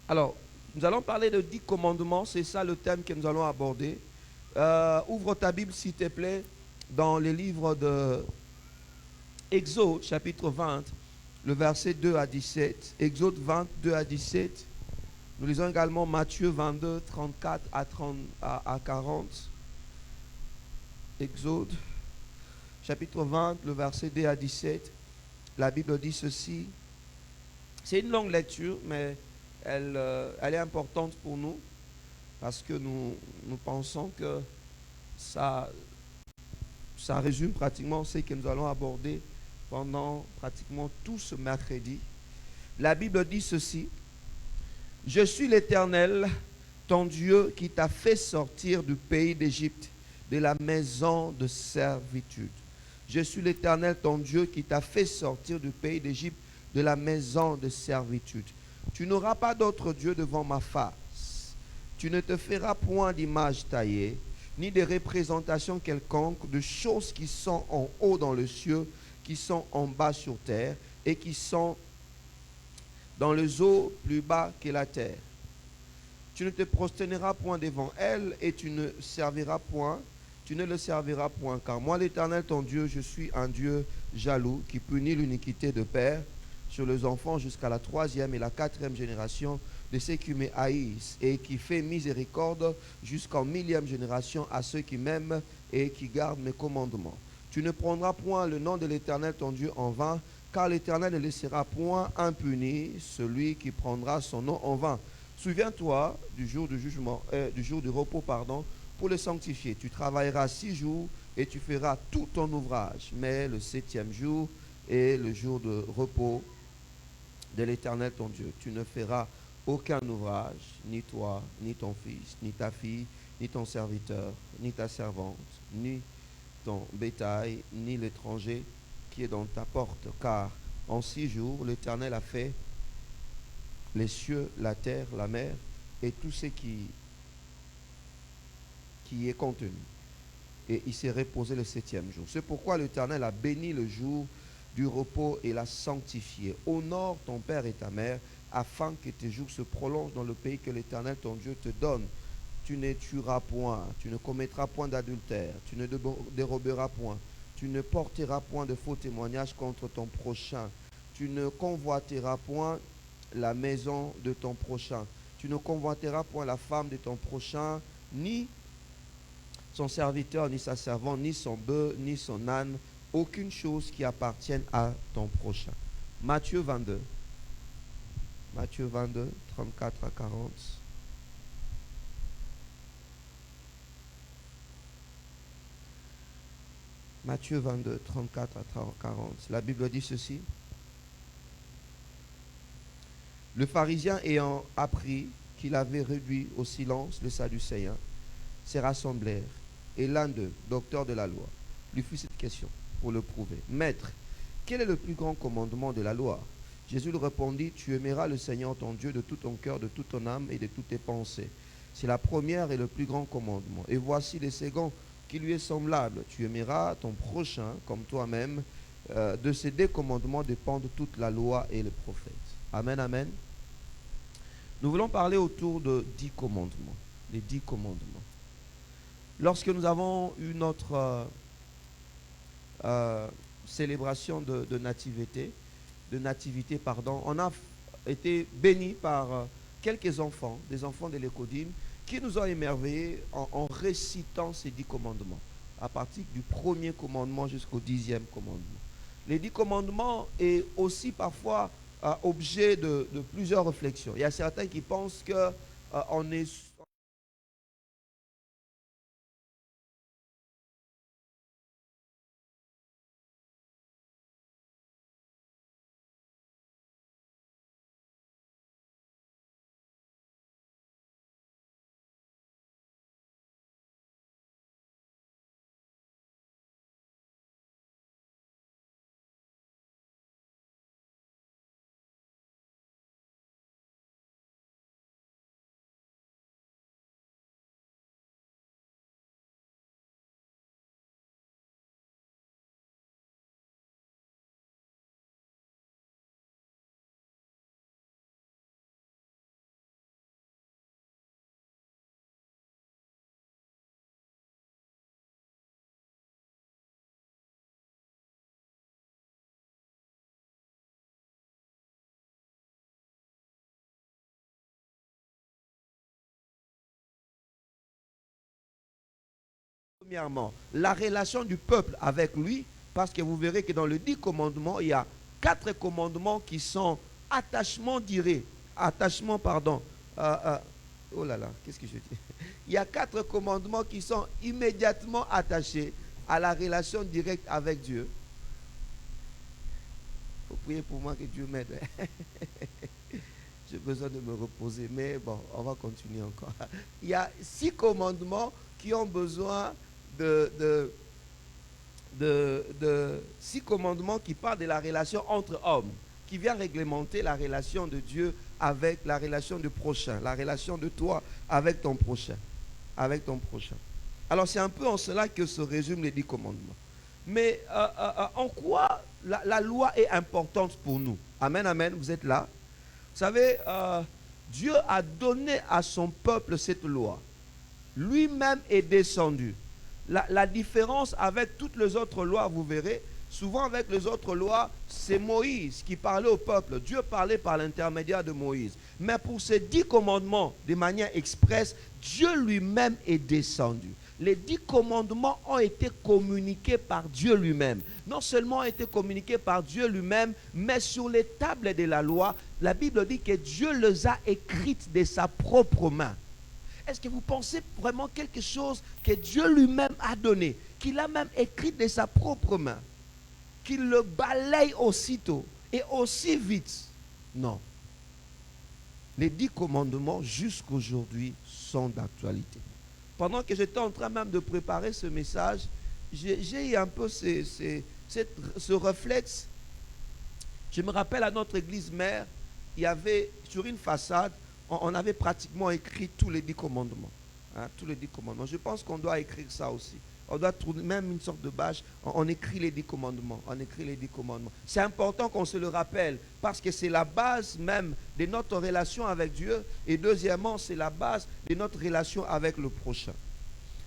Alors, nous allons parler de 10 commandements, c'est ça le thème que nous allons aborder. Ouvre ta Bible, s'il te plaît, dans les livres de Exode, chapitre 20, le verset 2 à 17. Exode 20, 2 à 17. Nous lisons également Matthieu 22, 34 à 40. Exode, chapitre 20, le verset 2 à 17. La Bible dit ceci. C'est une longue lecture, mais elle est importante pour nous parce que nous pensons que ça, ça résume pratiquement ce que nous allons aborder pendant pratiquement tout ce mercredi. La Bible dit ceci. Je suis l'Éternel, ton Dieu, qui t'a fait sortir du pays d'Égypte, de la maison de servitude. Je suis l'Éternel, ton Dieu, qui t'a fait sortir du pays d'Égypte, de la maison de servitude. Tu n'auras pas d'autre Dieu devant ma face. Tu ne te feras point d'image taillée, ni de représentation quelconque de choses qui sont en haut dans le ciel, qui sont en bas sur terre, et qui sont dans les eaux plus bas que la terre. Tu ne te prosterneras point devant elle, et tu ne le serviras point, car moi l'Éternel ton Dieu, je suis un Dieu jaloux, qui punit l'iniquité de père sur les enfants jusqu'à la troisième et la quatrième génération de ceux qui me haïssent, et qui fait miséricorde jusqu'en millième génération à ceux qui m'aiment et qui gardent mes commandements. Tu ne prendras point le nom de l'Éternel ton Dieu en vain, car l'Éternel ne laissera point impuni celui qui prendra son nom en vain. Souviens-toi du jour du jugement, du jour du repos, pardon, pour le sanctifier. Tu travailleras 6 jours et tu feras tout ton ouvrage. Mais le 7e jour est le jour de repos de l'Éternel ton Dieu. Tu ne feras aucun ouvrage, ni toi, ni ton fils, ni ta fille, ni ton serviteur, ni ta servante, ni ton bétail, ni l'étranger qui est dans ta porte. Car en 6 jours, l'Éternel a fait les cieux, la terre, la mer et tout ce qui est contenu. Et il s'est reposé le 7e jour. C'est pourquoi l'Éternel a béni le jour du repos et l'a sanctifié. Honore ton père et ta mère, afin que tes jours se prolongent dans le pays que l'Éternel ton Dieu te donne. Tu ne tueras point, tu ne commettras point d'adultère, tu ne déroberas point, tu ne porteras point de faux témoignages contre ton prochain, tu ne convoiteras point la maison de ton prochain, tu ne convoiteras point la femme de ton prochain, ni son serviteur, ni sa servante, ni son bœuf, ni son âne, aucune chose qui appartienne à ton prochain. Matthieu 22. Matthieu 22, 34 à 40. Matthieu 22, 34 à 40. La Bible dit ceci. Le pharisien ayant appris qu'il avait réduit au silence les Sadducéens, se rassemblèrent, et l'un d'eux, docteur de la loi, lui fit cette question pour le prouver. Maître, quel est le plus grand commandement de la loi? Jésus lui répondit, tu aimeras le Seigneur ton Dieu de tout ton cœur, de toute ton âme et de toutes tes pensées. C'est la première et le plus grand commandement. Et voici le second qui lui est semblable. Tu aimeras ton prochain comme toi-même. De ces 2 commandements dépendent toute la loi et les prophètes. Amen, amen. Nous voulons parler autour de 10 commandements. Les 10 commandements. Lorsque nous avons eu notre célébration de nativité, pardon, on a été bénis par quelques enfants, des enfants de l'Écodim, qui nous ont émerveillés en récitant ces 10 commandements, à partir du premier commandement jusqu'au 10e commandement. Les 10 commandements est aussi parfois objet de plusieurs réflexions. Il y a certains qui pensent que on est Premièrement, la relation du peuple avec lui, parce que vous verrez que dans le 10 commandements, il y a 4 commandements qui sont oh là là, qu'est-ce que je dis? Il y a 4 commandements qui sont immédiatement attachés à la relation directe avec Dieu. Il faut prier pour moi que Dieu m'aide. J'ai besoin de me reposer, mais bon, on va continuer encore. Il y a 6 commandements qui ont besoin de 6 commandements qui parlent de la relation entre hommes, qui vient réglementer la relation de Dieu avec la relation du prochain, la relation de toi avec ton prochain. Alors c'est un peu en cela que se résument les 10 commandements. Mais en quoi la loi est importante pour nous? Amen, amen, vous êtes là? Vous savez, Dieu a donné à son peuple cette loi. Lui-même est descendu. La différence avec toutes les autres lois, vous verrez, souvent avec les autres lois, c'est Moïse qui parlait au peuple. Dieu parlait par l'intermédiaire de Moïse. Mais pour ces 10 commandements, de manière expresse, Dieu lui-même est descendu. Les 10 commandements ont été communiqués par Dieu lui-même. Non seulement ont été communiqués par Dieu lui-même, mais sur les tables de la loi, la Bible dit que Dieu les a écrites de sa propre main. Est-ce que vous pensez vraiment quelque chose que Dieu lui-même a donné, qu'il a même écrit de sa propre main, qu'il le balaye aussitôt et aussi vite? Non. Les 10 commandements jusqu'aujourd'hui sont d'actualité. Pendant que j'étais en train même de préparer ce message, j'ai eu un peu ce réflexe. Je me rappelle à notre église mère, il y avait sur une façade, on avait pratiquement écrit tous les 10 commandements. Hein, tous les 10 commandements. Je pense qu'on doit écrire ça aussi. On doit trouver même une sorte de bâche. On écrit les 10 commandements. On écrit les 10 commandements. C'est important qu'on se le rappelle parce que c'est la base même de notre relation avec Dieu. Et deuxièmement, c'est la base de notre relation avec le prochain.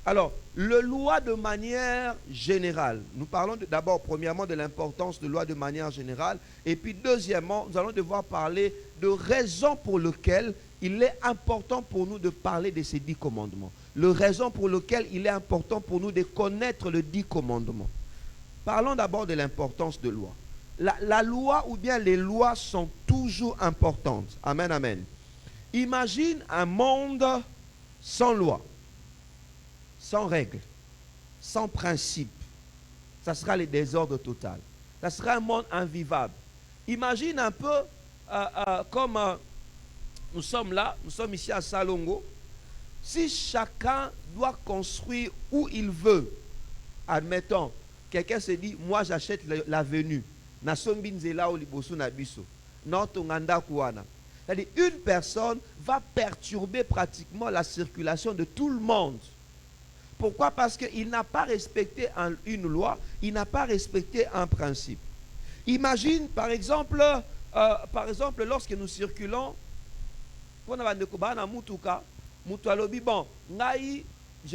Alors, le loi de manière générale. Nous parlons d'abord, premièrement, de l'importance de loi de manière générale. Et puis, deuxièmement, nous allons devoir parler de raisons pour lesquelles il est important pour nous de parler de ces 10 commandements. Le raison pour lequel il est important pour nous de connaître les 10 commandements. Parlons d'abord de l'importance de loi. La loi ou bien les lois sont toujours importantes. Amen, amen. Imagine un monde sans loi, sans règles, sans principe. Ça sera le désordre total. Ça sera un monde invivable. Imagine un peu comme nous sommes là, nous sommes ici à Salongo. Si chacun doit construire où il veut, admettons, quelqu'un se dit, moi j'achète l'avenue. C'est-à-dire, une personne va perturber pratiquement la circulation de tout le monde. Pourquoi? Parce qu'il n'a pas respecté une loi, il n'a pas respecté un principe. Imagine, par exemple, lorsque nous circulons, je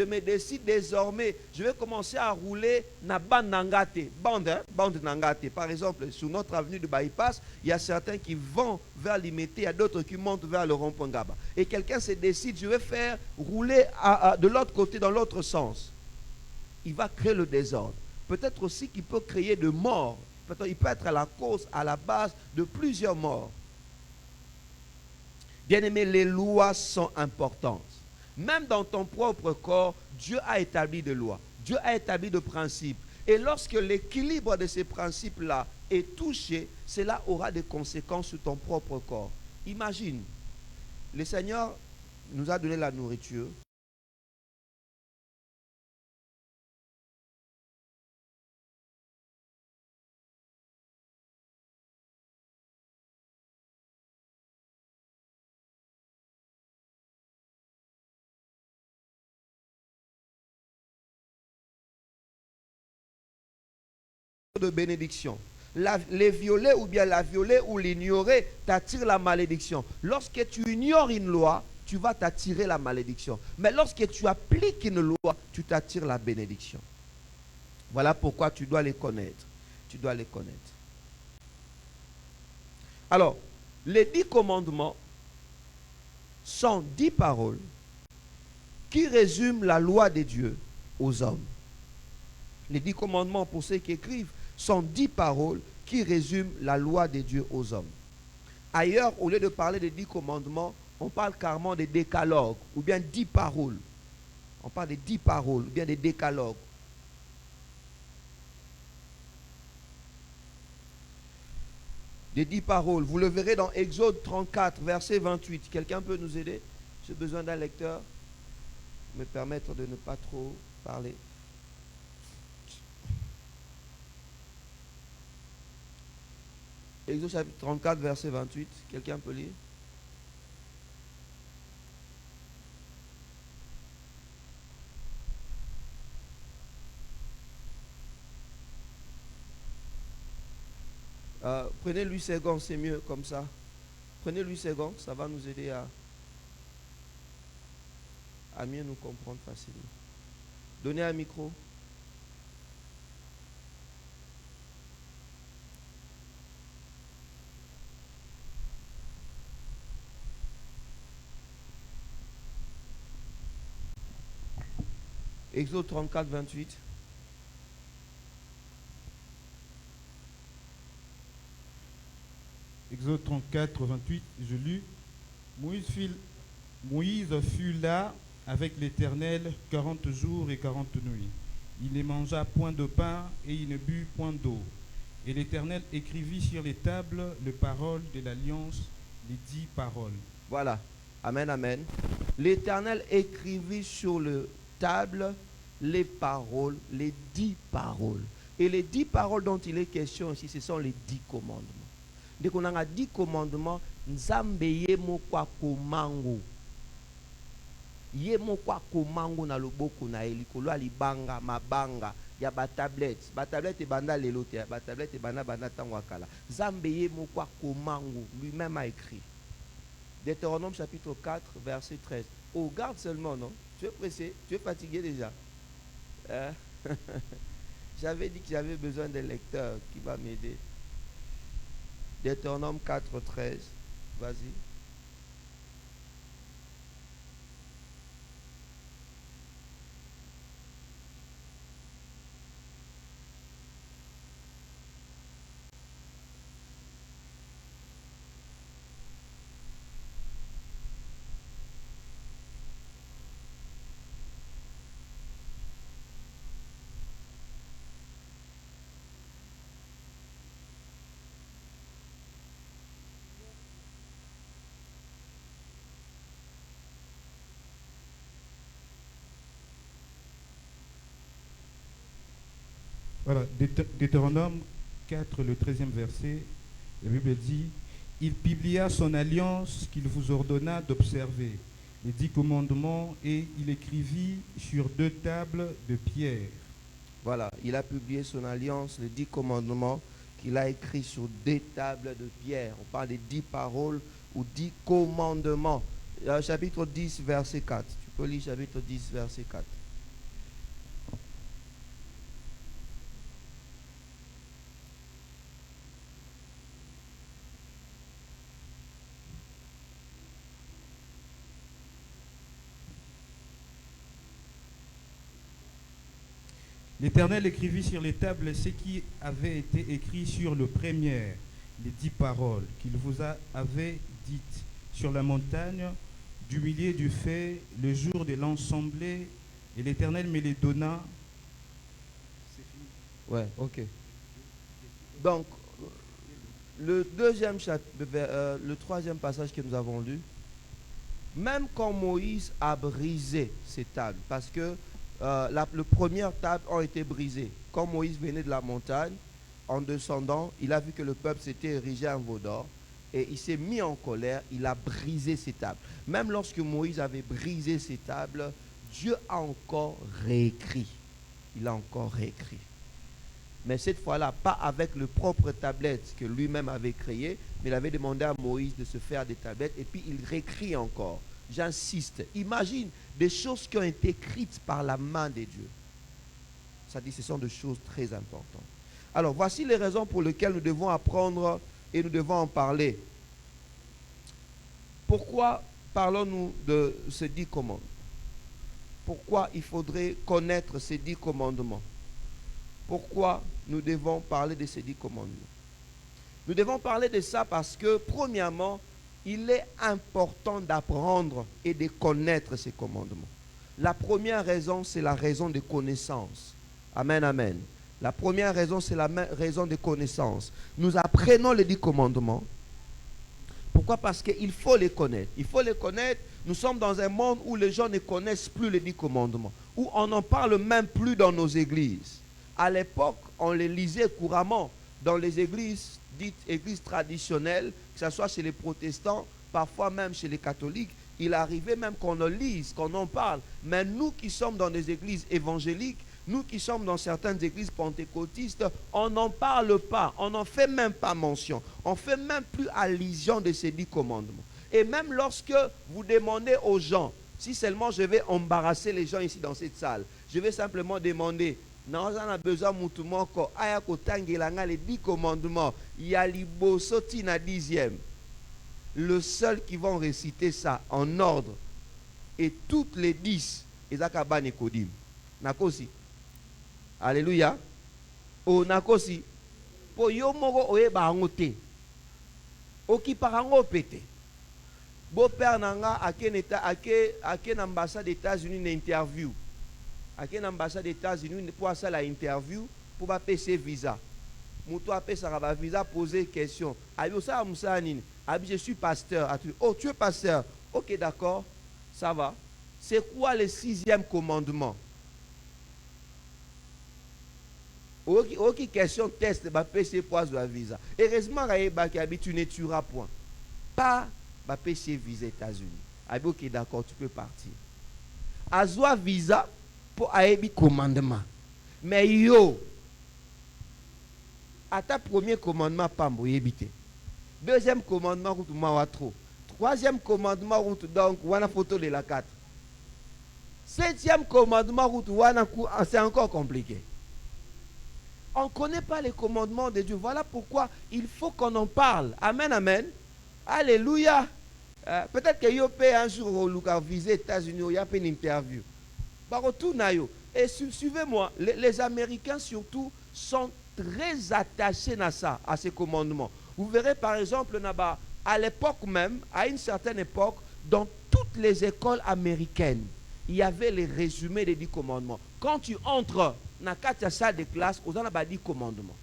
me décide désormais, je vais commencer à rouler na bande nangate. Bande nangate. Par exemple, sur notre avenue de bypass, il y a certains qui vont vers Limité, il y a d'autres qui montent vers le rond-point Gaba. Et quelqu'un se décide, je vais faire rouler de l'autre côté, dans l'autre sens. Il va créer le désordre. Peut-être aussi qu'il peut créer de morts. Il peut être à la cause, à la base de plusieurs morts. Bien-aimés, les lois sont importantes. Même dans ton propre corps, Dieu a établi des lois. Dieu a établi des principes. Et lorsque l'équilibre de ces principes-là est touché, cela aura des conséquences sur ton propre corps. Imagine, le Seigneur nous a donné la nourriture. De bénédiction. Les violer ou bien la violer ou l'ignorer t'attire la malédiction. Lorsque tu ignores une loi, tu vas t'attirer la malédiction. Mais lorsque tu appliques une loi, tu t'attires la bénédiction. Voilà pourquoi tu dois les connaître. Tu dois les connaître. Alors, les 10 commandements sont 10 paroles qui résument la loi de Dieu aux hommes. Les 10 commandements, pour ceux qui écrivent, sont 10 paroles qui résument la loi de Dieu aux hommes. Ailleurs, au lieu de parler des 10 commandements, on parle carrément des décalogues, ou bien 10 paroles. On parle des 10 paroles, ou bien des décalogues. Des 10 paroles. Vous le verrez dans Exode 34, verset 28. Quelqu'un peut nous aider? J'ai besoin d'un lecteur. Me permettre de ne pas trop parler. Exode chapitre 34, verset 28. Quelqu'un peut lire? Prenez 8 secondes, c'est mieux comme ça. Prenez 8 secondes, ça va nous aider à mieux nous comprendre facilement. Donnez un micro. Exode 34, 28. Exode 34, 28, je lus. Moïse fut là avec l'Éternel 40 jours et 40 nuits. Il ne mangea point de pain et il ne but point d'eau. Et l'Éternel écrivit sur les tables les paroles de l'alliance, les 10 paroles. Voilà. Amen, amen. L'Éternel écrivit sur les tables les paroles, les 10 paroles. Et les 10 paroles dont il est question ici, ce sont les 10 commandements. Dès qu'on a 10 commandements, Nzambe yemo kwa komango. Yemo kwa komango na loboko na elikolo alibanga mabanga ya ba tablette. Ba tablette banda lelote, ba tablette banda tango akala. Nzambe yemo kwa komango, lui-même a écrit. Deutéronome chapitre 4, verset 13. Oh, garde seulement, non? Tu es pressé? Tu es fatigué déjà? J'avais dit que j'avais besoin d'un lecteur qui va m'aider. Deutéronome 4, 13. Vas-y. Voilà, Deutéronome 4, le 13e verset, la Bible dit, il publia son alliance qu'il vous ordonna d'observer, les 10 commandements, et il écrivit sur 2 tables de pierre. Voilà, il a publié son alliance, les 10 commandements qu'il a écrit sur 2 tables de pierre. On parle des 10 paroles ou 10 commandements. Chapitre 10, verset 4. Tu peux lire chapitre 10, verset 4. L'Éternel écrivit sur les tables ce qui avait été écrit sur le premier, les 10 paroles qu'il vous avait dites sur la montagne du milieu du fait le jour de l'assemblée, et l'Éternel me les donna. C'est fini. Ouais, ok. Donc, le deuxième chapitre, le troisième passage que nous avons lu, même quand Moïse a brisé ces tables, parce que le première table a été brisée. Quand Moïse venait de la montagne, en descendant, il a vu que le peuple s'était érigé en veau d'or et il s'est mis en colère, il a brisé ces tables. Même lorsque Moïse avait brisé ces tables, Dieu a encore réécrit. Il a encore réécrit. Mais cette fois-là, pas avec le propre tablette que lui-même avait créé, mais il avait demandé à Moïse de se faire des tablettes et puis il réécrit encore. J'insiste. Imagine des choses qui ont été écrites par la main de Dieu. Ça dit, ce sont des choses très importantes. Alors, voici les raisons pour lesquelles nous devons apprendre et nous devons en parler. Pourquoi parlons-nous de ces 10 commandements? Pourquoi il faudrait connaître ces 10 commandements? pourquoi nous devons parler de ces 10 commandements. Nous devons parler de ça parce que, premièrement, il est important d'apprendre et de connaître ces commandements. La première raison, c'est la raison de connaissance. Amen, amen. La première raison, c'est la raison de connaissance. Nous apprenons les 10 commandements. Pourquoi? Parce qu'il faut les connaître. Il faut les connaître. Nous sommes dans un monde où les gens ne connaissent plus les 10 commandements, où on n'en parle même plus dans nos églises. À l'époque, on les lisait couramment dans les églises dites églises traditionnelles, que ce soit chez les protestants, parfois même chez les catholiques. Il arrivait même qu'on le lise, qu'on en parle. Mais nous qui sommes dans des églises évangéliques, nous qui sommes dans certaines églises pentecôtistes, on n'en parle pas, on n'en fait même pas mention. On ne fait même plus allusion de ces 10 commandements. Et même lorsque vous demandez aux gens, si seulement je vais embarrasser les gens ici dans cette salle, je vais simplement demander, nous avons besoin de les 10 commandements, il y a l'ibosoti na 10e. Le seul qui vont réciter ça en ordre, et toutes les 10, ils ont Nicodim. Nakosi. Alléluia. O nakosi. Po yo moko oye ba ngote. Oki parango pété. Beau père nanga ake l'ambassade des États-Unis une interview. Ake l'ambassade des États-Unis pour ça la interview pour ba PC visa. Mouto a ça va visa poser question. Abi ça musa nini? Abi je suis pasteur. Oh tu es pasteur. OK d'accord. Ça va. C'est quoi le 6e commandement? Aucune question test ba PC poise de visa. Heureusement tu ne tueras point. Pas ba PC visa États-Unis. Abi OK d'accord, tu peux partir. Azwa visa pour aébi commandement. Mais yo à ta premier commandement pas mboyebité. Deuxième commandement route mawa trop. Troisième commandement route donc wana photo de la 4. Septième commandement route wana c'est encore compliqué. On ne connaît pas les commandements de Dieu. Voilà pourquoi il faut qu'on en parle. Amen, amen. Alléluia. Peut-être que yo paye un jour au Lucas visé États-Unis, il y a une interview. Et suivez-moi, les Américains surtout sont très attachés à ça, à ces commandements. Vous verrez par exemple, à l'époque même, à une certaine époque, dans toutes les écoles américaines, il y avait les résumés des 10 commandements. Quand tu entres dans la salle de classe, on a 10 commandements.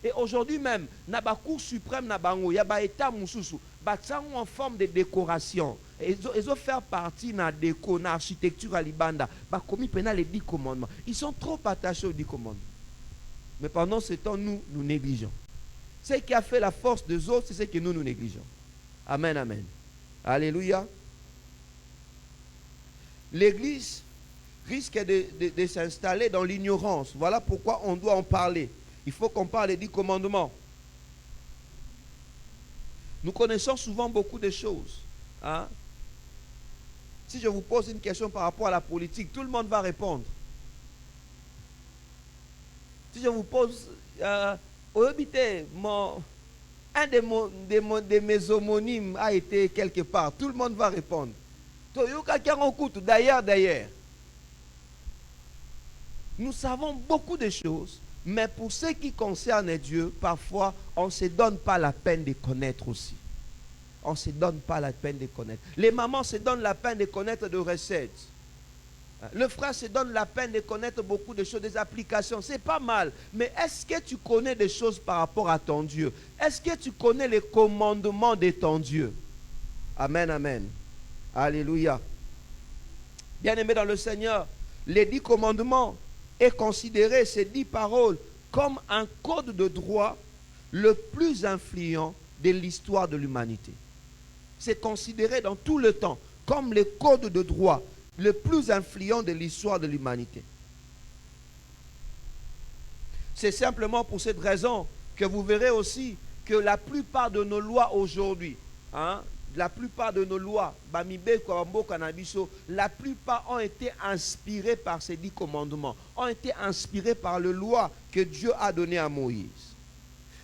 Et aujourd'hui même, dans la Cour suprême, il y a un état en forme de décoration. Ils ont fait partie de la déco, de l'architecture à Libanda. Comme les 10 commandements. Ils sont trop attachés aux 10 commandements. Mais pendant ce temps, nous négligeons. Ce qui a fait la force des autres, c'est ce que nous négligeons. Amen, amen. Alléluia. L'Église risque de s'installer dans l'ignorance. Voilà pourquoi on doit en parler. Il faut qu'on parle des 10 commandements. Nous connaissons souvent beaucoup de choses. Hein? Si je vous pose une question par rapport à la politique, tout le monde va répondre. Si je vous pose, un de mes homonymes a été quelque part, tout le monde va répondre. D'ailleurs. Nous savons beaucoup de choses, mais pour ce qui concerne Dieu, parfois, on ne se donne pas la peine de connaître aussi. On ne se donne pas la peine de connaître. Les mamans se donnent la peine de connaître des recettes. Le frère se donne la peine de connaître beaucoup de choses, des applications. C'est pas mal. Mais est-ce que tu connais des choses par rapport à ton Dieu? Est-ce que tu connais les commandements de ton Dieu? Amen, amen. Alléluia. Bien-aimés dans le Seigneur, les 10 commandements est considéré, ces 10 paroles, comme un code de droit le plus influent de l'histoire de l'humanité. C'est considéré dans tout le temps comme le code de droit le plus influent de l'histoire de l'humanité. C'est simplement pour cette raison que vous verrez aussi que la plupart de nos lois aujourd'hui, la plupart de nos lois, la plupart ont été inspirées par ces 10 commandements, ont été inspirées par les lois que Dieu a données à Moïse.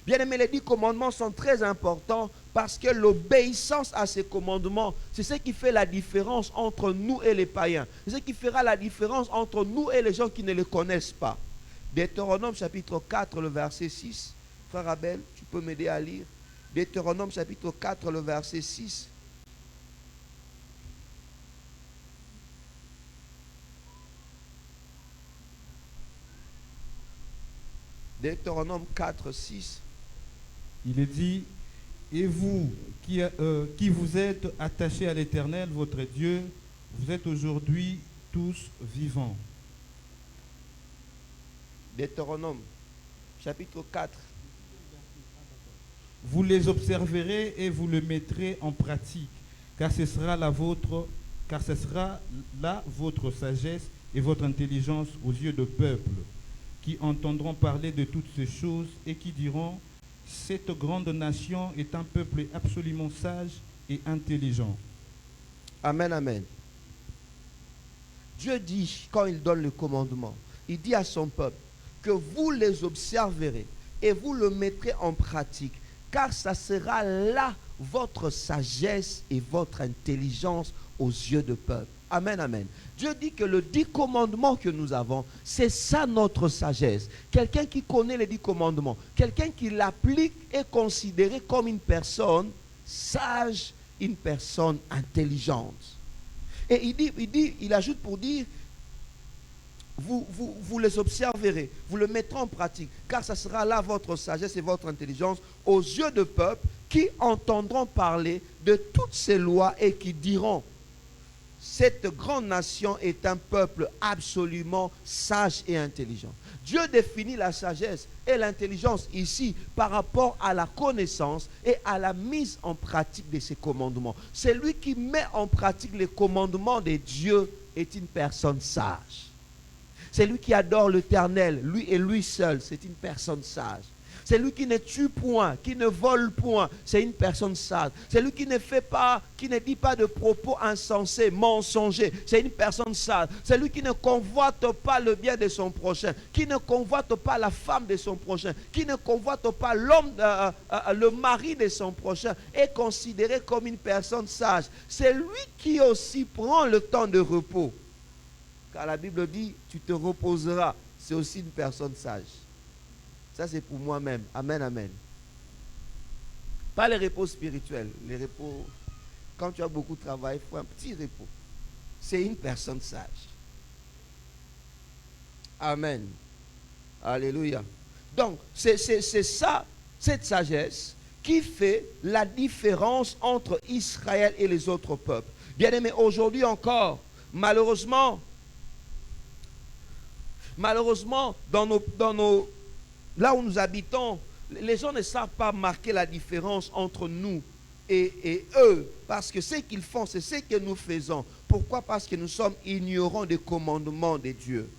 Bien aimé, les 10 commandements sont très importants parce que l'obéissance à ces commandements, c'est ce qui fait la différence entre nous et les païens. C'est ce qui fera la différence entre nous et les gens qui ne les connaissent pas. Deutéronome chapitre 4, le verset 6. Frère Abel, tu peux m'aider à lire. Deutéronome chapitre 4, le verset 6. Deutéronome 4, 6. Il est dit, et vous qui vous êtes attachés à l'Éternel, votre Dieu, vous êtes aujourd'hui tous vivants. Deutéronome chapitre 4. Vous les observerez et vous le mettrez en pratique, car ce sera là votre sagesse et votre intelligence aux yeux de peuple, qui entendront parler de toutes ces choses et qui diront, cette grande nation est un peuple absolument sage et intelligent. Amen, amen. Dieu dit, quand il donne le commandement, il dit à son peuple que vous les observerez et vous le mettrez en pratique, car ça sera là votre sagesse et votre intelligence aux yeux de peuple. Amen, amen. Dieu dit que le 10 commandements que nous avons, c'est ça notre sagesse. Quelqu'un qui connaît les 10 commandements, quelqu'un qui l'applique est considéré comme une personne sage, une personne intelligente. Et il ajoute pour dire, vous les observerez, vous le mettrez en pratique, car ça sera là votre sagesse et votre intelligence aux yeux de peuple qui entendront parler de toutes ces lois et qui diront, cette grande nation est un peuple absolument sage et intelligent. Dieu définit la sagesse et l'intelligence ici par rapport à la connaissance et à la mise en pratique de ses commandements. Celui qui met en pratique les commandements de Dieu est une personne sage. Celui qui adore l'Éternel, lui et lui seul, c'est une personne sage. Celui qui ne tue point, qui ne vole point, c'est une personne sage. Celui qui ne dit pas de propos insensés, mensongers, c'est une personne sage. Celui qui ne convoite pas le bien de son prochain, qui ne convoite pas la femme de son prochain, qui ne convoite pas l'homme, le mari de son prochain, est considéré comme une personne sage. C'est lui qui aussi prend le temps de repos. Car la Bible dit, tu te reposeras. C'est aussi une personne sage. Ça, c'est pour moi-même. Amen, amen. Pas les repos spirituels. Les repos, quand tu as beaucoup de travail, il faut un petit repos. C'est une personne sage. Amen. Alléluia. Donc, c'est ça, cette sagesse, qui fait la différence entre Israël et les autres peuples. Bien aimé, aujourd'hui encore, malheureusement, là où nous habitons, les gens ne savent pas marquer la différence entre nous et eux. Parce que ce qu'ils font, c'est ce que nous faisons. Pourquoi? Parce que nous sommes ignorants des commandements de Dieu.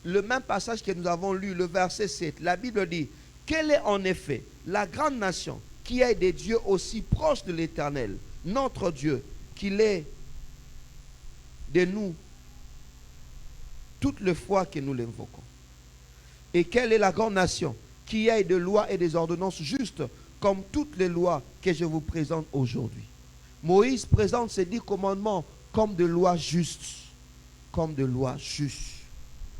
Le même passage que nous avons lu, le verset 7, la Bible dit, quelle est en effet la grande nation qui est des dieux aussi proches de l'Éternel, notre Dieu, qu'il est de nous toutes les fois que nous l'invoquons. Et quelle est la grande nation qui ait des lois et des ordonnances justes comme toutes les lois que je vous présente aujourd'hui. Moïse présente ces 10 commandements comme des lois justes. Comme des lois justes.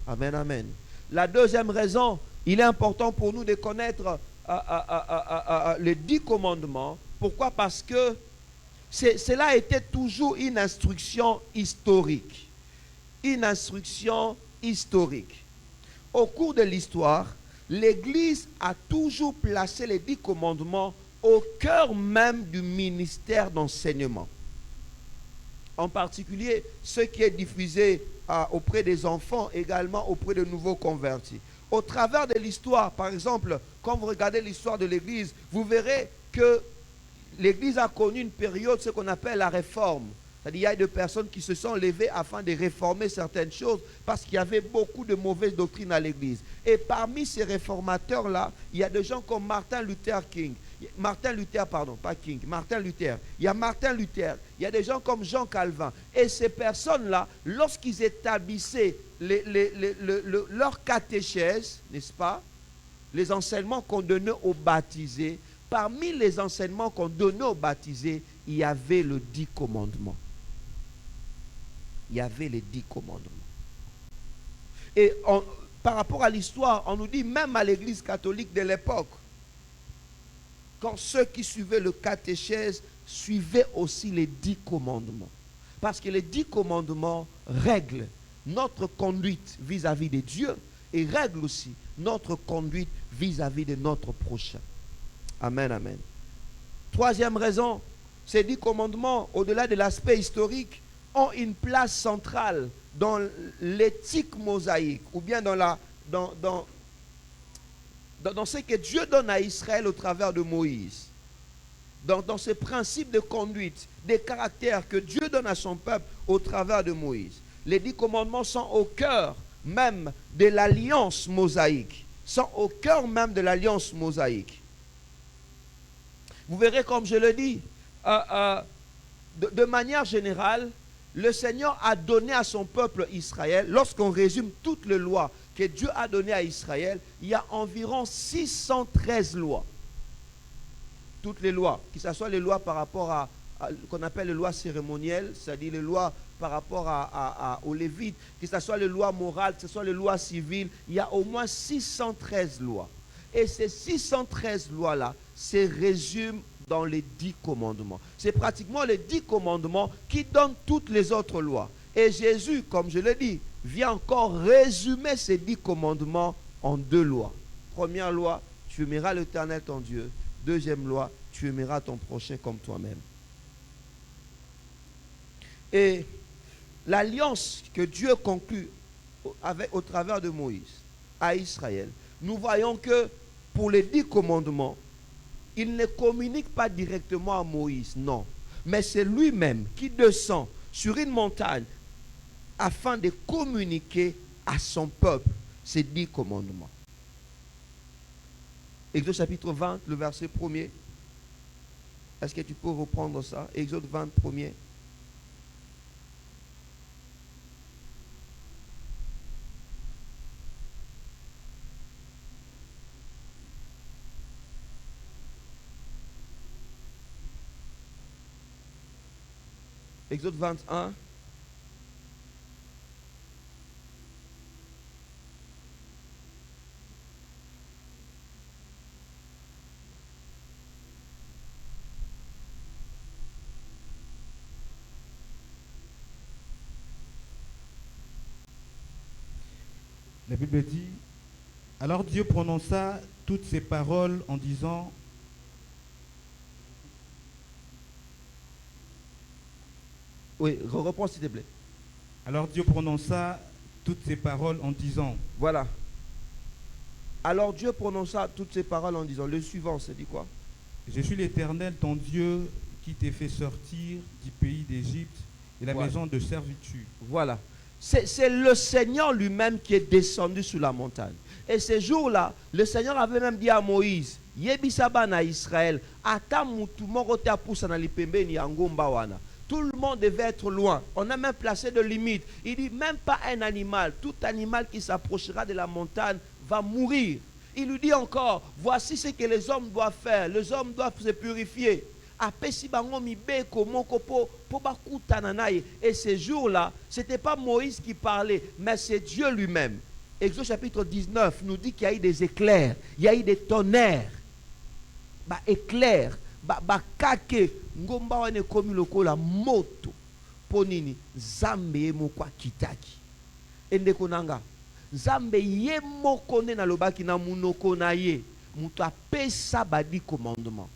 Amen, amen. La deuxième raison, il est important pour nous de connaître les 10 commandements. Pourquoi? Parce que cela a été toujours une instruction historique. Une instruction historique. Au cours de l'histoire, l'Église a toujours placé les 10 commandements au cœur même du ministère d'enseignement. En particulier, ce qui est diffusé auprès des enfants, également auprès de nouveaux convertis. Au travers de l'histoire, par exemple, quand vous regardez l'histoire de l'Église, vous verrez que l'Église a connu une période, ce qu'on appelle la réforme. C'est-à-dire qu'il y a des personnes qui se sont levées afin de réformer certaines choses parce qu'il y avait beaucoup de mauvaises doctrines à l'Église. Et parmi ces réformateurs-là, il y a des gens comme Martin Luther. Il y a Martin Luther. Il y a des gens comme Jean Calvin. Et ces personnes-là, lorsqu'ils établissaient leur catéchèse, n'est-ce pas, les enseignements qu'on donnait aux baptisés, parmi les enseignements qu'on donnait aux baptisés, il y avait le 10 commandements. Il y avait les 10 commandements. Et par rapport à l'histoire, on nous dit même à l'église catholique de l'époque, quand ceux qui suivaient le catéchèse suivaient aussi les 10 commandements. Parce que les 10 commandements règlent notre conduite vis-à-vis de Dieu et règlent aussi notre conduite vis-à-vis de notre prochain. Amen, amen. Troisième raison, ces 10 commandements, au-delà de l'aspect historique, ont une place centrale dans l'éthique mosaïque ou bien dans ce que Dieu donne à Israël au travers de Moïse. Dans ces principes de conduite, des caractères que Dieu donne à son peuple au travers de Moïse. Les 10 commandements sont au cœur même de l'alliance mosaïque. Sont au cœur même de l'alliance mosaïque. Vous verrez, comme je le dis, de manière générale, le Seigneur a donné à son peuple Israël, lorsqu'on résume toutes les lois que Dieu a données à Israël, il y a environ 613 lois. Toutes les lois, que ce soit les lois par rapport à qu'on appelle les lois cérémonielles, c'est-à-dire les lois par rapport aux Lévites, que ce soit les lois morales, que ce soit les lois civiles, il y a au moins 613 lois. Et ces 613 lois-là se résument dans les 10 commandements. C'est pratiquement les 10 commandements qui donnent toutes les autres lois. Et Jésus, comme je l'ai dit, vient encore résumer ces 10 commandements en 2 lois. Première loi, tu aimeras l'Éternel ton Dieu. Deuxième loi, tu aimeras ton prochain comme toi-même. Et l'alliance que Dieu conclut au travers de Moïse à Israël, nous voyons que pour les 10 commandements, il ne communique pas directement à Moïse, non. Mais c'est lui-même qui descend sur une montagne afin de communiquer à son peuple ces 10 commandements. Exode chapitre 20, le verset 1er. Est-ce que tu peux reprendre ça? Exode 20, 1er. Exode 21. La Bible dit, alors Dieu prononça toutes ces paroles en disant, oui, reprends s'il te plaît. Alors Dieu prononça toutes ces paroles en disant. Voilà. Alors Dieu prononça toutes ces paroles en disant. Le suivant, c'est dit quoi? Je suis l'Éternel, ton Dieu, qui t'ai fait sortir du pays d'Égypte et la maison de servitude. Voilà. C'est le Seigneur lui-même qui est descendu sur la montagne. Et ces jours-là, le Seigneur avait même dit à Moïse, Yebisaba na Israël, ata mutu moko te apusa na lipembeni ya ngomba wana. Tout le monde devait être loin. On a même placé de limites. Il dit même pas un animal. Tout animal qui s'approchera de la montagne va mourir. Il lui dit encore, voici ce que les hommes doivent faire. Les hommes doivent se purifier. Et ces jours-là, ce n'était pas Moïse qui parlait, mais c'est Dieu lui-même. Exode chapitre 19 nous dit qu'il y a eu des éclairs, il y a eu des tonnerres. Éclairs. Kake ngomba wane komi lokola moto ponini zambe mokwa kitaki ende konanga zambe ye moko ne na lobaki na munoko na ye muto apesa badi commandement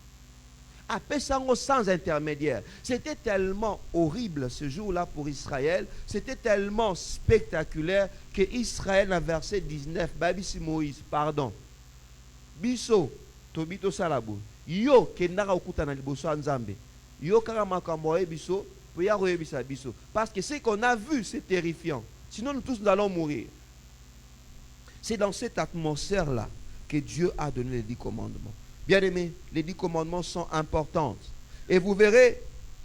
apesa ngo sans intermédiaire. C'était tellement horrible ce jour-là pour Israël, c'était tellement spectaculaire que Israël a verset 19 babisi Moïse pardon biso tobito salabo yo kendaka okuta na liboso nzambe yo kaka makambo biso po ya koyebisa biso parce que ce qu'on a vu c'est terrifiant, sinon nous tous nous allons mourir. C'est dans cette atmosphère là que Dieu a donné les 10 commandements. Bien aimés, les 10 commandements sont importants et vous verrez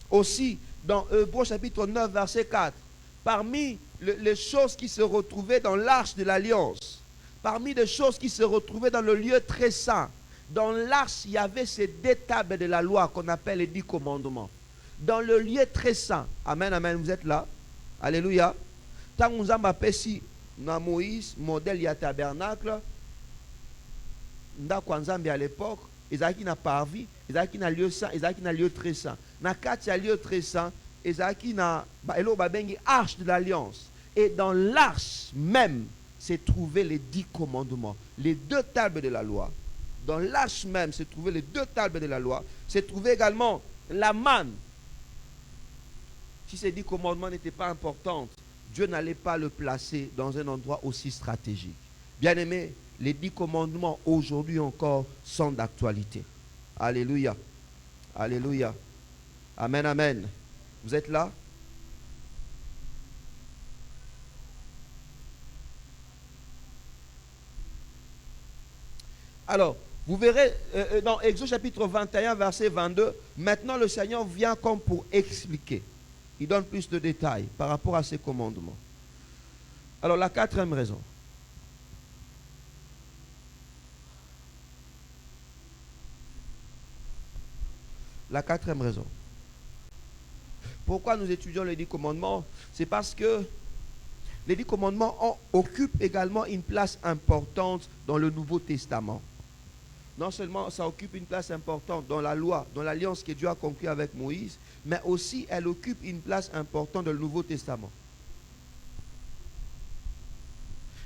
aussi dans Hébreux chapitre 9 verset 4 parmi les choses qui se retrouvaient dans l'arche de l'alliance, parmi les choses qui se retrouvaient dans le lieu très saint. Dans l'arche, il y avait ces 2 tables de la loi qu'on appelle les 10 commandements. Dans le lieu très saint. Amen, amen, vous êtes là. Alléluia. Tant nous avons appelé na Moïse modèle ya tabernacle ndako nzambe à l'époque ezalaki na parvis, ezalaki na lieu saint, ezalaki na lieu très saint. Na kati ya lieu très saint ezalaki na elo babengi arche de l'alliance, et dans l'arche même se trouvaient les 10 commandements, les 2 tables de la loi. Dans l'arche même se trouvaient les 2 tables de la loi, se trouvait également la manne. Si ces 10 commandements n'étaient pas importants, Dieu n'allait pas le placer dans un endroit aussi stratégique. Bien aimé, les 10 commandements aujourd'hui encore sont d'actualité. Alléluia. Alléluia. Amen, amen. Vous êtes là? Alors, vous verrez dans Exode chapitre 21, verset 22, maintenant le Seigneur vient comme pour expliquer. Il donne plus de détails par rapport à ces commandements. Alors, la 4e raison. La 4e raison. Pourquoi nous étudions les 10 commandements? C'est parce que les 10 commandements occupent également une place importante dans le Nouveau Testament. Non seulement ça occupe une place importante dans la loi, dans l'alliance que Dieu a conclue avec Moïse, mais aussi elle occupe une place importante dans le Nouveau Testament.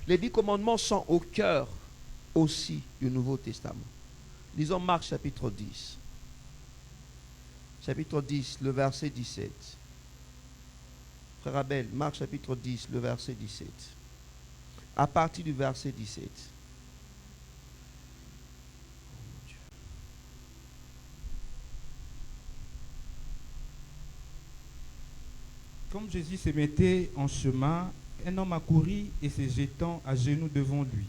Les 10 commandements sont au cœur aussi du Nouveau Testament. Lisons Marc chapitre 10. Chapitre 10, le verset 17. Frère Abel, Marc chapitre 10, le verset 17. À partir du verset 17. Comme Jésus se mettait en chemin, un homme accourut et se jetant à genoux devant lui.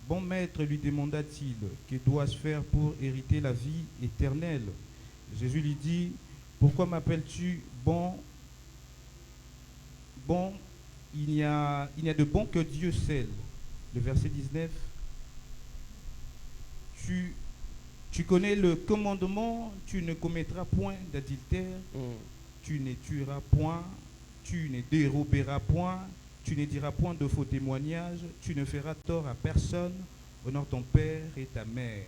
Bon maître, lui demanda-t-il, que dois-je faire pour hériter la vie éternelle? Jésus lui dit, pourquoi m'appelles-tu bon? Bon, il n'y a de bon que Dieu seul. Le verset 19. Tu connais le commandement, tu ne commettras point d'adultère, tu ne tueras point, tu ne déroberas point, tu ne diras point de faux témoignages, tu ne feras tort à personne, honore ton père et ta mère.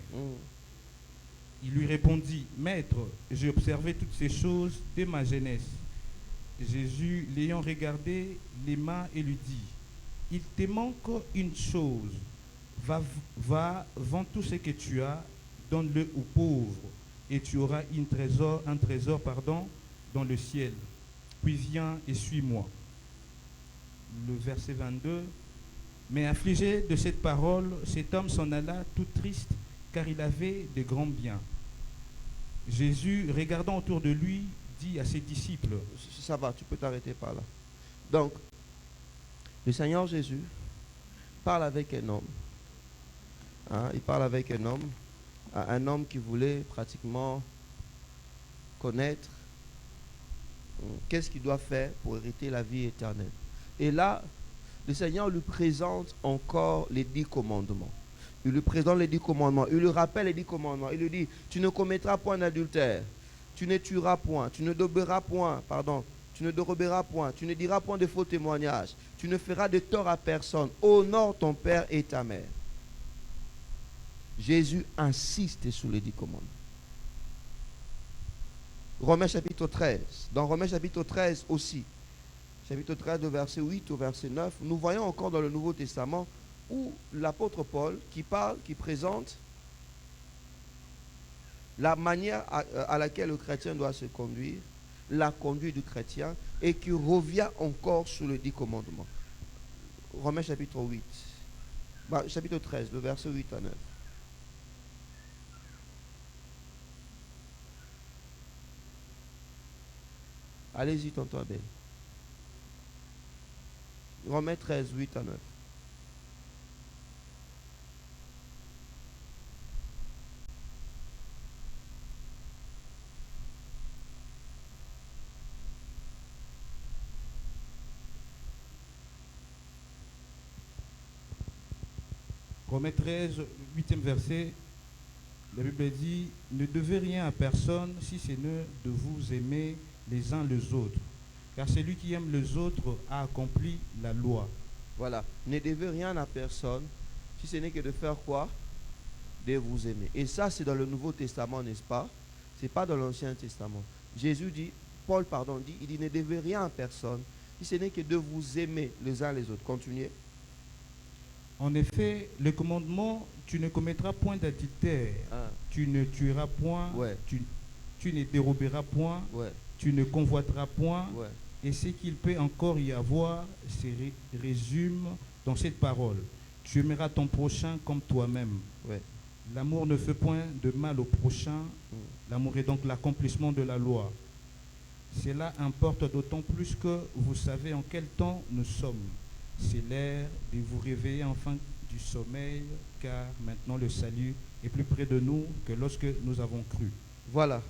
Il lui répondit, Maître, j'ai observé toutes ces choses dès ma jeunesse. Jésus, l'ayant regardé, l'aima et lui dit, il te manque une chose, va, vends tout ce que tu as, donne-le aux pauvres, et tu auras un trésor dans le ciel. Puis viens et suis-moi. Le verset 22, mais affligé de cette parole, cet homme s'en alla tout triste, car il avait de grands biens. Jésus, regardant autour de lui, dit à ses disciples, ça va, tu peux t'arrêter par là. Donc, le Seigneur Jésus parle avec un homme. Il parle avec un homme qui voulait pratiquement connaître qu'est-ce qu'il doit faire pour hériter la vie éternelle. Et là, le Seigneur lui présente encore les 10 commandements. Il lui présente les 10 commandements. Il lui rappelle les 10 commandements. Il lui dit, tu ne commettras point d'adultère. Tu ne tueras point. Tu ne déroberas point. Tu ne déroberas point. Tu ne diras point de faux témoignages. Tu ne feras de tort à personne. Honore ton père et ta mère. Jésus insiste sur les 10 commandements. Romains chapitre 13. Dans Romains chapitre 13 aussi. Chapitre 13, de verset 8 au verset 9. Nous voyons encore dans le Nouveau Testament où l'apôtre Paul qui présente la manière à laquelle le chrétien doit se conduire, la conduite du chrétien, et qui revient encore sur les 10 commandements. Romains chapitre 8, chapitre 13, le verset 8 à 9. Allez-y, tonton Abel. Romains 13, 8 à 9. Romains 13, 8e verset, la Bible dit, ne devez rien à personne si ce n'est de vous aimer les uns les autres. Car celui qui aime les autres a accompli la loi. Voilà. Ne devez rien à personne, si ce n'est que de faire quoi? De vous aimer. Et ça, c'est dans le Nouveau Testament, n'est-ce pas? Ce n'est pas dans l'Ancien Testament. Jésus dit, Paul, pardon, dit, il dit, ne devez rien à personne, si ce n'est que de vous aimer les uns les autres. Continuez. En effet, le commandement, tu ne commettras point d'adultère, Ah, tu ne tueras point, ouais, tu ne déroberas point, ouais, tu ne convoiteras point, ouais. et ce qu'il peut encore y avoir se résume dans cette parole. Tu aimeras ton prochain comme toi-même. Ouais. L'amour ne fait point de mal au prochain. Mm. L'amour est donc l'accomplissement de la loi. Cela importe d'autant plus que vous savez en quel temps nous sommes. C'est l'heure de vous réveiller enfin du sommeil, car maintenant le salut est plus près de nous que lorsque nous avons cru. Voilà.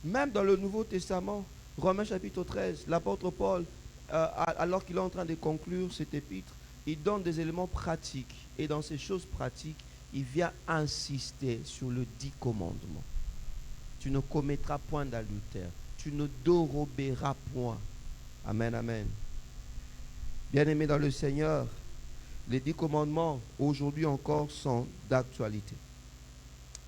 Même dans le Nouveau Testament, Romains chapitre 13, l'apôtre Paul, alors qu'il est en train de conclure cet épître, il donne des éléments pratiques. Et dans ces choses pratiques, il vient insister sur le 10 commandements. Tu ne commettras point d'adultère. Tu ne déroberas point. Amen, amen. Bien-aimés dans le Seigneur, les 10 commandements, aujourd'hui encore, sont d'actualité.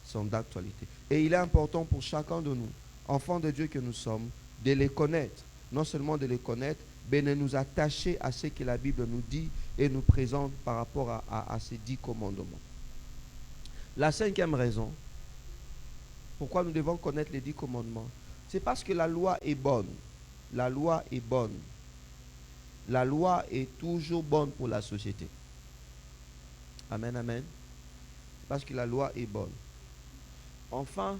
Sont d'actualité. Et il est important pour chacun de nous, enfants de Dieu que nous sommes, de les connaître. Non seulement de les connaître, mais de nous attacher à ce que la Bible nous dit et nous présente par rapport à ces 10 commandements. La 5e raison, pourquoi nous devons connaître les 10 commandements, c'est parce que la loi est bonne. La loi est bonne. La loi est toujours bonne pour la société. Amen, amen. Parce que la loi est bonne. Enfin,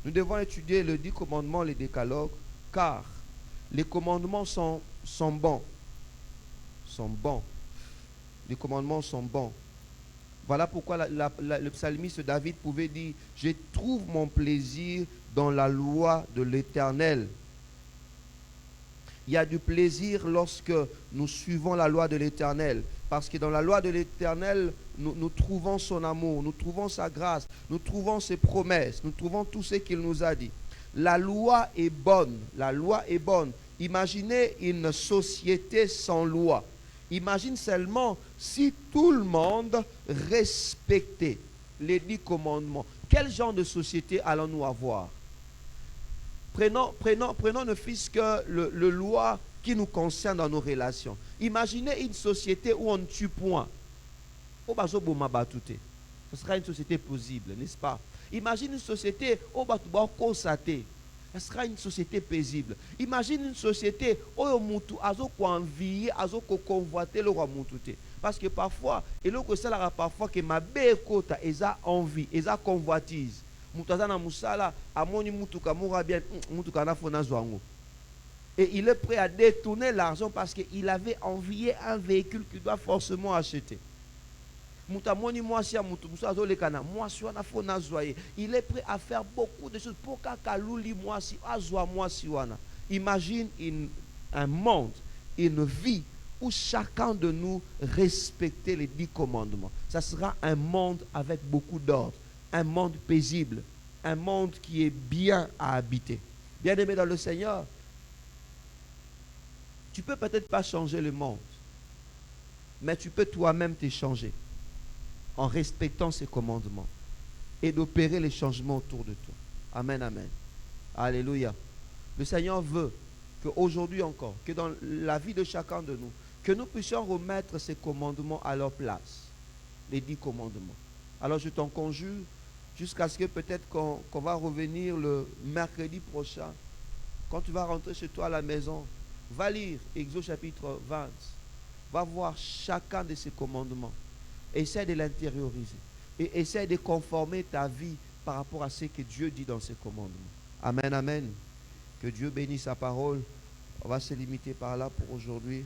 nous devons étudier les 10 commandements, les décalogues, car les commandements sont bons. Sont bons. Les commandements sont bons. Voilà pourquoi le psalmiste David pouvait dire, je trouve mon plaisir dans la loi de l'Éternel. Il y a du plaisir lorsque nous suivons la loi de l'Éternel. Parce que dans la loi de l'Éternel, nous trouvons son amour, nous trouvons sa grâce, nous trouvons ses promesses, nous trouvons tout ce qu'il nous a dit. La loi est bonne, la loi est bonne. Imaginez une société sans loi. Imagine seulement si tout le monde respectait les 10 commandements. Quel genre de société allons-nous avoir? Prenons ne fût-ce que le loi qui nous concerne dans nos relations. Imaginez une société où on ne tue point. Ce sera une société possible, n'est-ce pas? Imagine une société où on ce sera une société paisible. Imagine une société où on envie, convoiter le roi. Parce que parfois, et le que ça parfois que ma békota eza envie, eza convoitise. Mutazana musala amoni mutuka moura bien mutuka na fona zwango. Et il est prêt à détourner l'argent parce qu'il avait envié un véhicule qu'il doit forcément acheter. Il est prêt à faire beaucoup de choses pour imagine un monde, une vie où chacun de nous respectait les 10 commandements. Ça sera un monde avec beaucoup d'ordre, un monde paisible, un monde qui est bien à habiter. Bien-aimé dans le Seigneur, tu peux peut-être pas changer le monde, mais tu peux toi-même te changer en respectant ces commandements et d'opérer les changements autour de toi. Amen, amen. Alléluia. Le Seigneur veut qu'aujourd'hui encore, que dans la vie de chacun de nous, que nous puissions remettre ces commandements à leur place. Les 10 commandements. Alors je t'en conjure, jusqu'à ce que peut-être qu'on va revenir le mercredi prochain, quand tu vas rentrer chez toi à la maison, va lire Exode chapitre 20. Va voir chacun de ces commandements. Essaie de l'intérioriser. Et essaie de conformer ta vie par rapport à ce que Dieu dit dans ses commandements. Amen, amen. Que Dieu bénisse sa parole. On va se limiter par là pour aujourd'hui.